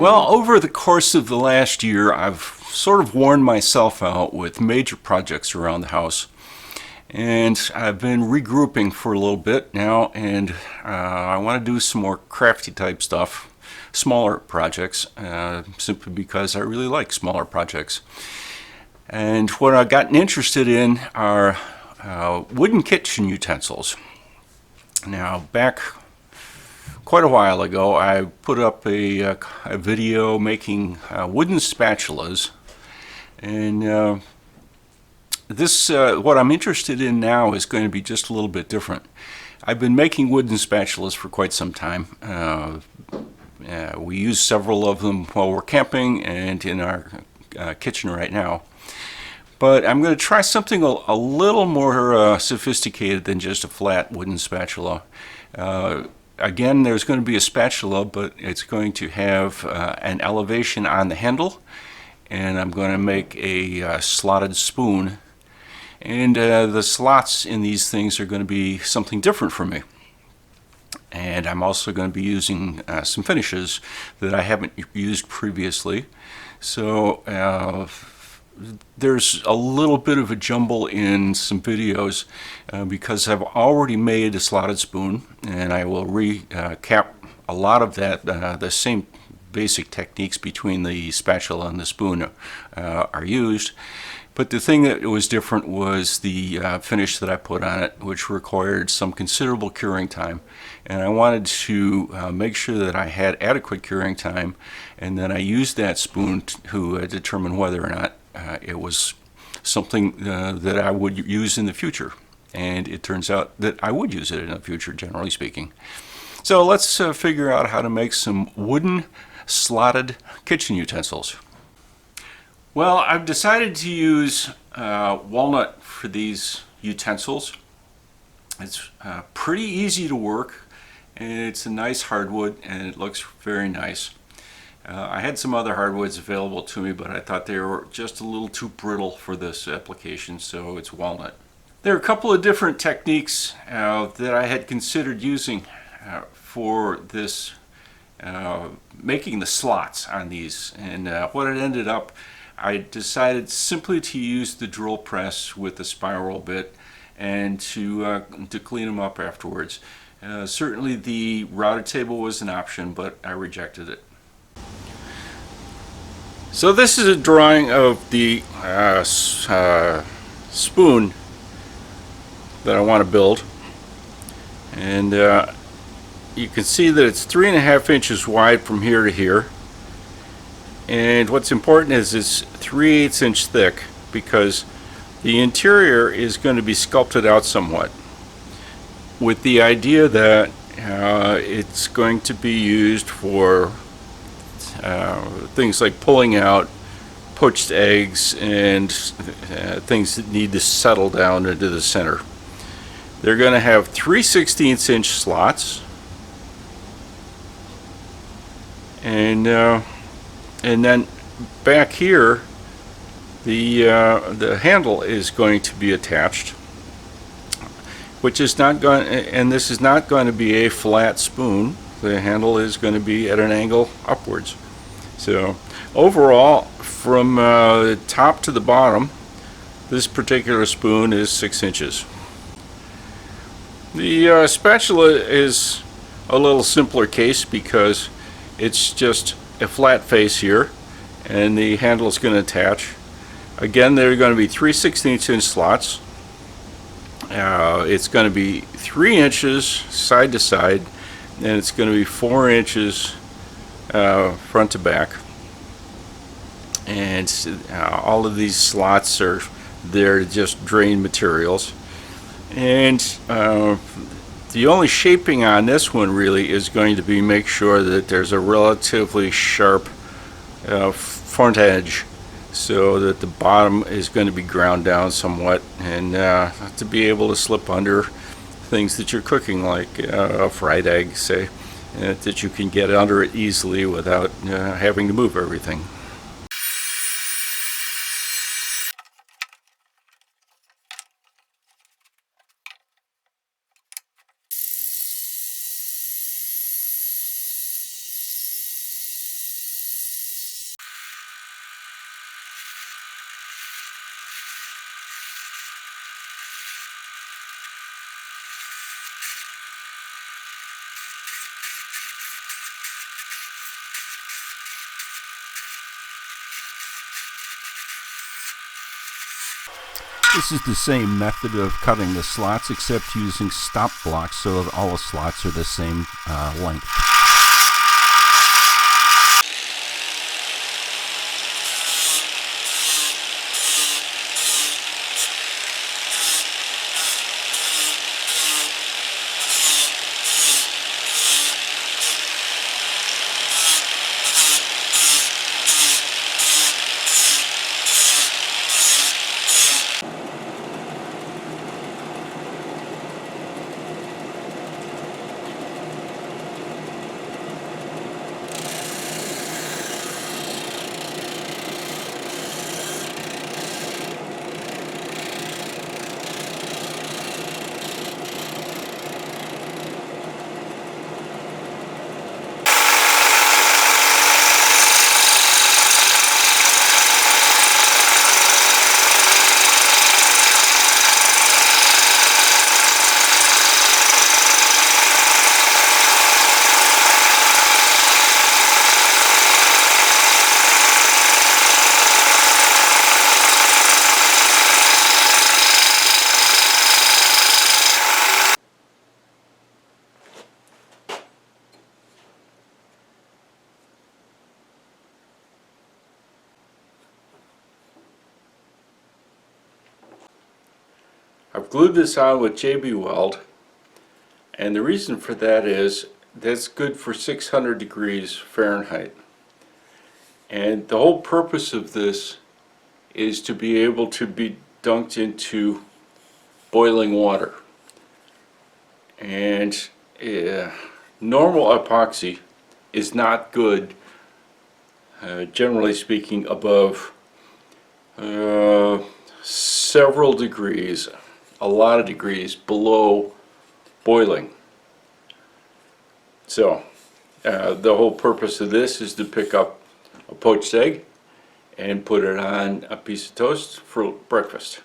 Well, over the course of the last year, I've sort of worn myself out with major projects around the house. And I've been regrouping for a little bit now, and I want to do some more crafty type stuff, smaller projects, simply because I really like smaller projects. And what I've gotten interested in are wooden kitchen utensils. Now, back quite a while ago, I put up a video making wooden spatulas, and what I'm interested in now is going to be just a little bit different. I've been making wooden spatulas for quite some time. We use several of them while we're camping and in our kitchen right now. But I'm going to try something a little more sophisticated than just a flat wooden spatula. Again, there's going to be a spatula, but it's going to have an elevation on the handle, and I'm going to make a slotted spoon. And the slots in these things are going to be something different for me. And I'm also going to be using some finishes that I haven't used previously. So there's a little bit of a jumble in some videos because I've already made a slotted spoon, and I will recap a lot of that. The same basic techniques between the spatula and the spoon are used. But the thing that was different was the finish that I put on it, which required some considerable curing time. And I wanted to make sure that I had adequate curing time, and then I used that spoon to determine whether or not it was something that I would use in the future. And it turns out that I would use it in the future, generally speaking. So let's figure out how to make some wooden slotted kitchen utensils. Well, I've decided to use walnut for these utensils. It's pretty easy to work, and it's a nice hardwood, and it looks very nice. I had some other hardwoods available to me, but I thought they were just a little too brittle for this application, so it's walnut. There are a couple of different techniques that I had considered using for this, making the slots on these, and what it ended up, I decided simply to use the drill press with the spiral bit and to clean them up afterwards. Certainly the router table was an option, but I rejected it. So this is a drawing of the spoon that I want to build, and you can see that it's 3.5 inches wide from here to here. And what's important is it's 3/8 inch thick, because the interior is going to be sculpted out somewhat, with the idea that it's going to be used for things like pulling out poached eggs and things that need to settle down into the center. They're going to have 3/16 inch slots, and then back here, the handle is going to be attached, which is not going, and this is not going to be a flat spoon. The handle is going to be at an angle upwards. So overall, from the top to the bottom, this particular spoon is 6 inches. The spatula is a little simpler case because it's just a flat face here, and the handle is going to attach. Again, they're going to be 3/16 inch slots. It's going to be 3 inches side to side, and it's going to be 4 inches front to back. And all of these slots are there to just drain materials. And the only shaping on this one really is going to be make sure that there's a relatively sharp front edge, so that the bottom is going to be ground down somewhat, and to be able to slip under things that you're cooking, like a fried egg, say, that you can get under it easily without having to move everything. This is the same method of cutting the slots, except using stop blocks so that all the slots are the same length. I've glued this on with JB Weld, and the reason for that is that's good for 600 degrees Fahrenheit. And the whole purpose of this is to be able to be dunked into boiling water. And normal epoxy is not good, generally speaking, above several degrees, a lot of degrees below boiling. So the whole purpose of this is to pick up a poached egg and put it on a piece of toast for breakfast.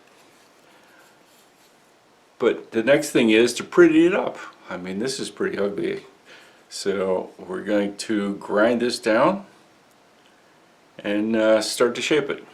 But the next thing is to pretty it up. I mean, this is pretty ugly. So we're going to grind this down and start to shape it.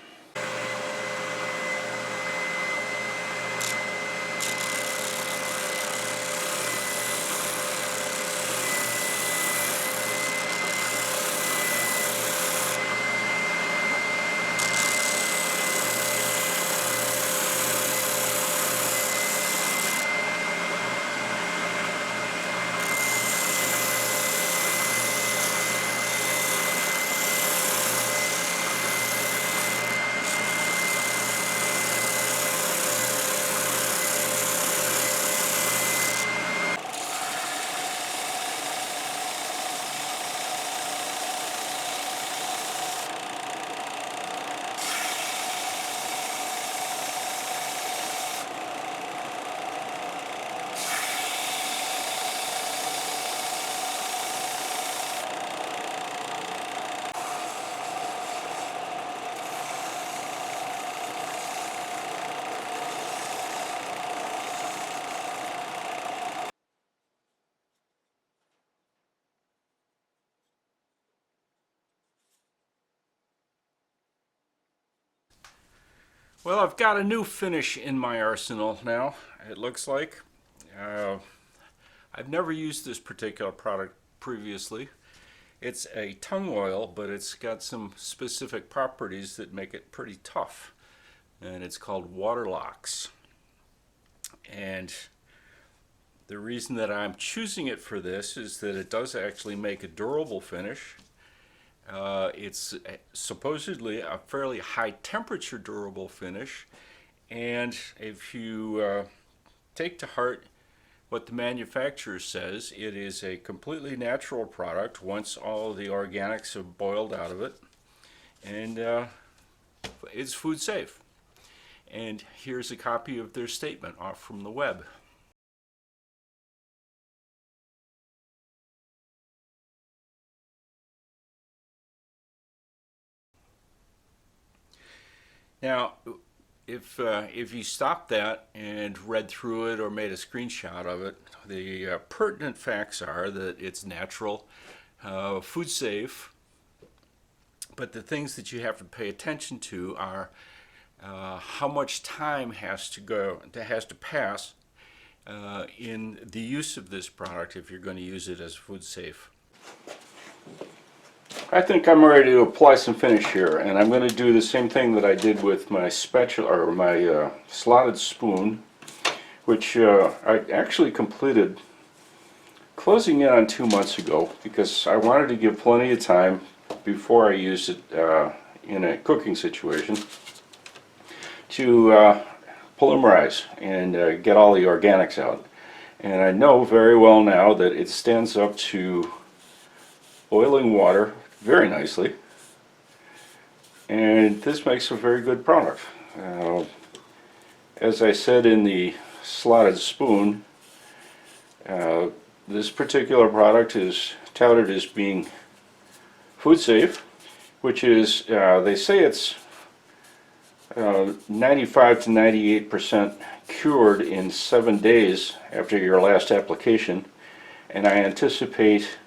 Well, I've got a new finish in my arsenal now, it looks like. I've never used this particular product previously. It's a tung oil, but it's got some specific properties that make it pretty tough. And it's called Waterlocks. And the reason that I'm choosing it for this is that it does actually make a durable finish. It's supposedly a fairly high temperature durable finish, and if you take to heart what the manufacturer says, it is a completely natural product once all the organics have boiled out of it, and it's food safe. And here's a copy of their statement off from the web. Now, if you stopped that and read through it or made a screenshot of it, the pertinent facts are that it's natural, food safe, but the things that you have to pay attention to are how much time has to pass in the use of this product if you're going to use it as food safe. I think I'm ready to apply some finish here, and I'm going to do the same thing that I did with my spatula or my slotted spoon, which I actually completed closing in on 2 months ago because I wanted to give plenty of time before I used it in a cooking situation to polymerize and get all the organics out. And I know very well now that it stands up to boiling water very nicely, and this makes a very good product. As I said in the slotted spoon, this particular product is touted as being food safe, which is, they say it's 95 to 98% cured in 7 days after your last application, and I anticipate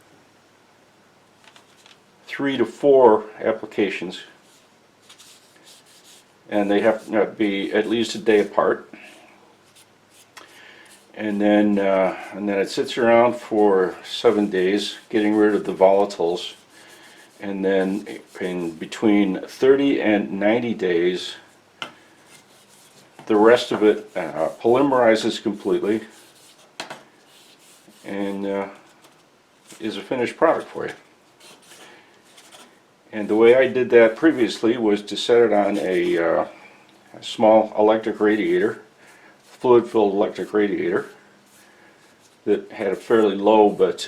3 to 4 applications, and they have to be at least a day apart. And then it sits around for 7 days, getting rid of the volatiles. And then in between 30 and 90 days, the rest of it polymerizes completely and is a finished product for you. And the way I did that previously was to set it on a small electric radiator, fluid-filled electric radiator that had a fairly low but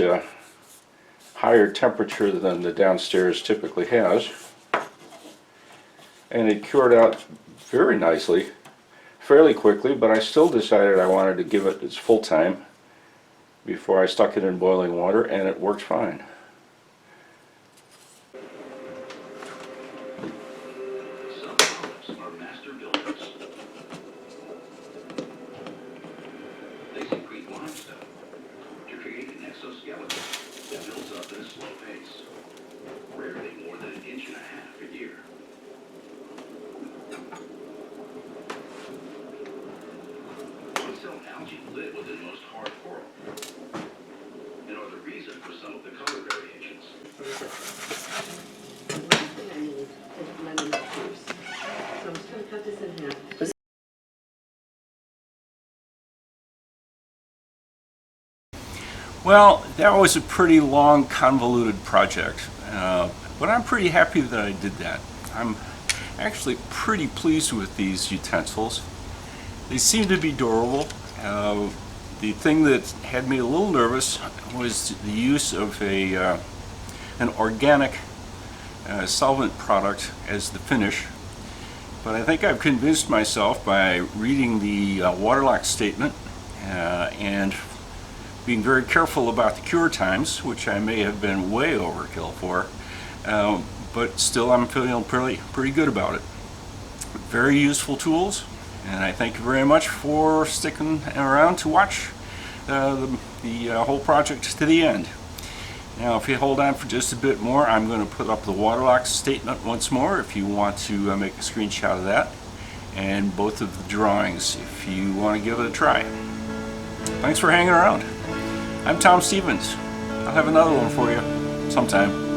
higher temperature than the downstairs typically has. And it cured out very nicely, fairly quickly, but I still decided I wanted to give it its full time before I stuck it in boiling water, and it worked fine. That builds up at a slow pace, rarely more than 1.5 inches a year. One-cell algae live within most hard coral and are the reason for some of the color variations. The last thing I need is lemon juice. So I'm just going to cut this in half. Well, that was a pretty long, convoluted project, but I'm pretty happy that I did that. I'm actually pretty pleased with these utensils. They seem to be durable. The thing that had me a little nervous was the use of an organic solvent product as the finish, but I think I've convinced myself by reading the waterlock statement and being very careful about the cure times, which I may have been way overkill for, but still I'm feeling pretty good about it. Very useful tools, and I thank you very much for sticking around to watch the whole project to the end. Now, if you hold on for just a bit more, I'm going to put up the waterlock statement once more if you want to make a screenshot of that, and both of the drawings if you want to give it a try. Thanks for hanging around. I'm Tom Stevens. I'll have another one for you sometime.